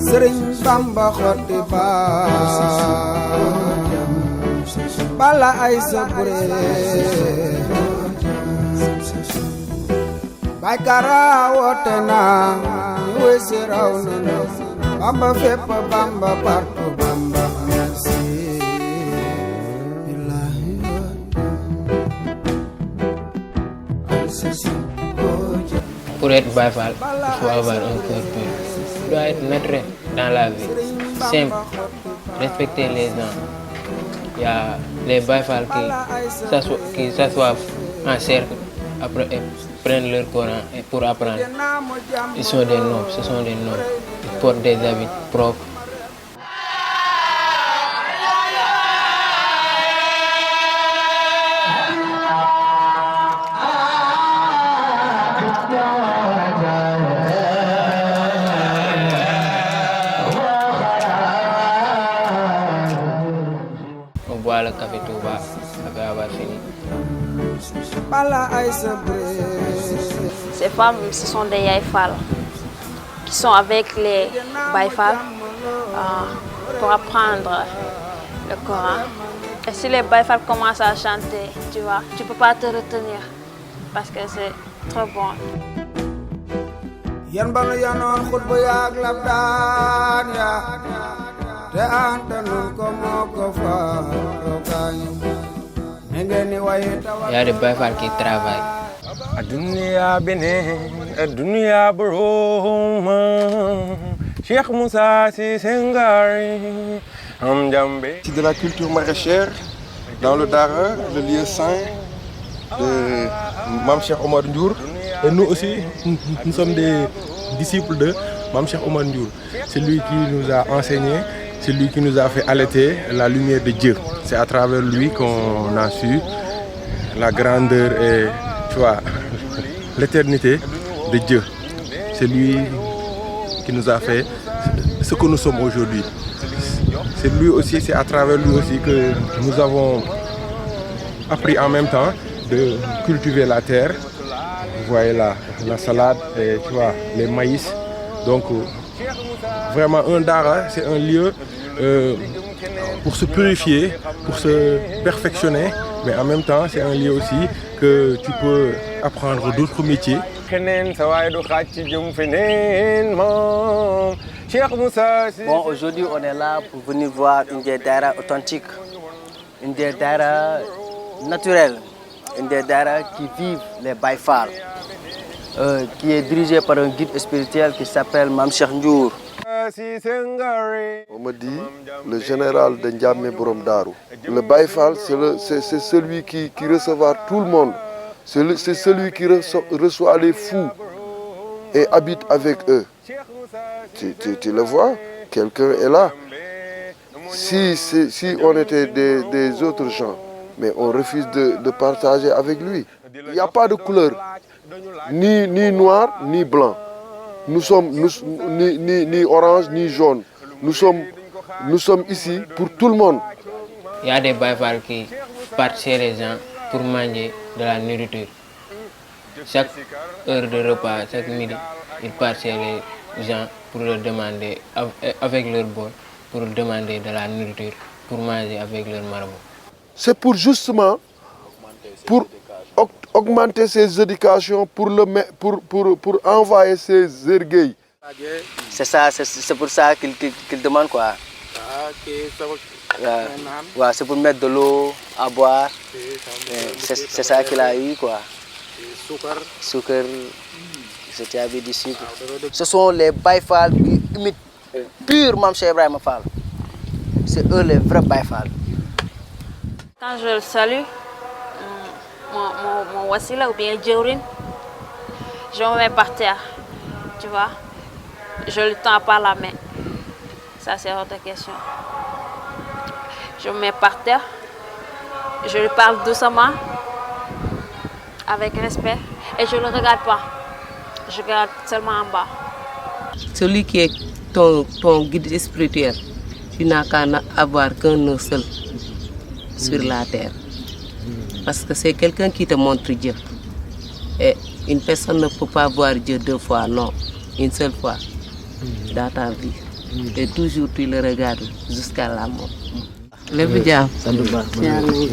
Sëriñ Bamba xotti bala ay sabure bay kara woote na ñu wesi raw na Bamba fépp Bamba partout Bamba merci Pour être Baye Fall, il faut avoir un cœur pur. Il doit être naturel dans la vie, simple, respecter les gens. Il y a les Baye Fall qui s'assoient en cercle après et prennent leur Coran et pour apprendre. Ils sont des nobles, ce sont des nobles. Ils portent des habits propres. On boit le café Touba après avoir fini. Ces femmes, ce sont des Yaye Fall qui sont avec les Baye Fall pour apprendre le Coran. Et si les Baye Fall commencent à chanter, tu vois, tu peux pas te retenir parce que c'est trop bon. Il y a des Baye Fall qui travaillent. Adunia benen, adunia broma, Cheikh Moussa si Sengari, Amjambe. C'est de la culture maraîchère dans le Dara, le lieu saint de Mam Cheikh Omar Ndiour. Et nous aussi, nous sommes des disciples de Mam Cheikh Omar Ndiour. C'est lui qui nous a enseigné, c'est lui qui nous a fait allaiter la lumière de Dieu. C'est à travers lui qu'on a su la grandeur et, tu vois, l'éternité de Dieu. C'est lui qui nous a fait ce que nous sommes aujourd'hui. C'est lui aussi, c'est à travers lui aussi que nous avons appris en même temps de cultiver la terre. Vous voyez là, la salade et tu vois, les maïs. Donc vraiment un dara, c'est un lieu pour se purifier, pour se perfectionner, mais en même temps c'est un lieu aussi que tu peux apprendre d'autres métiers. Bon, aujourd'hui on est là pour venir voir une des daras authentiques, une des daras naturelles, une des daras qui vivent les Baye Fall, qui est dirigée par un guide spirituel qui s'appelle Mam Cheikh Ndiour. On me dit le général de Ndiamé Borom Darou. Le Baye Fall, c'est celui qui recevra tout le monde. C'est celui qui reçoit les fous et habite avec eux. Tu le vois, quelqu'un est là. Si on était des autres gens, mais on refuse de partager avec lui. Il n'y a pas de couleur, ni noir, ni blanc. Nous sommes ni orange, ni jaune. Nous sommes ici pour tout le monde. Il y a des Baye Fall qui partent chez les gens pour manger de la nourriture. Chaque heure de repas, chaque midi, ils partent chez les gens pour leur demander, avec leur bol, pour demander de la nourriture, pour manger avec leur marabout. C'est pour justement pour augmenter ses éducations, pour envoyer ses ergueils. C'est ça, c'est pour ça qu'il demande quoi. Ouais, c'est pour mettre de l'eau à boire. C'est ça qu'il a eu quoi. Sucre, c'était avec du sucre. Ce sont les Baye Fall qui imitent purement Cheikh Ibrahima Fall. C'est eux les vrais Baye Fall. Quand je le salue, mon wasila ou bien Djawrin, je me mets par terre, tu vois. Je lui tends pas la main. Ça, c'est hors de question. Je me mets par terre, je lui parle doucement, avec respect, et je ne le regarde pas. Je regarde seulement en bas. Celui qui est ton guide spirituel, tu n'as qu'à avoir qu'un seul sur la terre. Parce que c'est quelqu'un qui te montre Dieu. Et une personne ne peut pas voir Dieu 2 fois, non, une seule fois dans ta vie. Et toujours tu le regardes jusqu'à la mort. lépp jaam. sant bu baax. yàlla nañu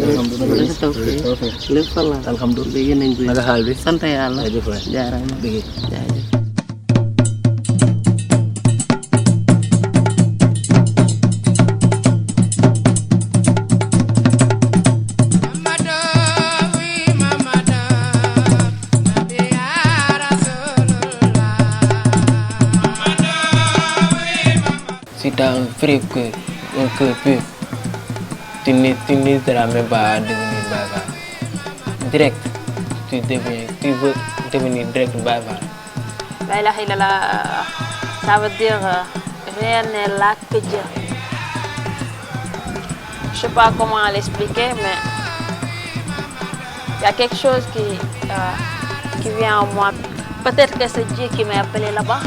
ko def lépp fa la. alhamdulilah yéen a ngi naka xaal bi. sant yàlla. jaajëf waay jaaraama bëggee. jaajëf. Si tu as un vrai cœur, un cœur pur, tu n'hésiteras même pas à devenir bavard. Direct, tu veux devenir direct bavard. La ilaha illallah, ça veut dire rien n'est là que Dieu. Je sais pas comment l'expliquer, mais il y a quelque chose qui vient en moi. Peut-être que c'est Dieu qui m'a appelé là-bas.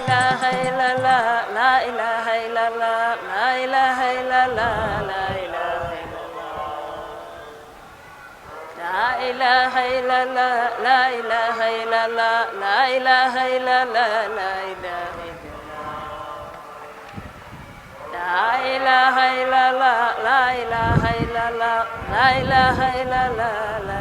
La ilaha illallah, la ilaha illallah, la ilaha illallah, la ilaha illallah. La ilaha illallah, la ilaha illallah, la ilaha illallah, la ilaha illallah. La ilaha illallah, la ilaha illallah, la ilaha illallah, la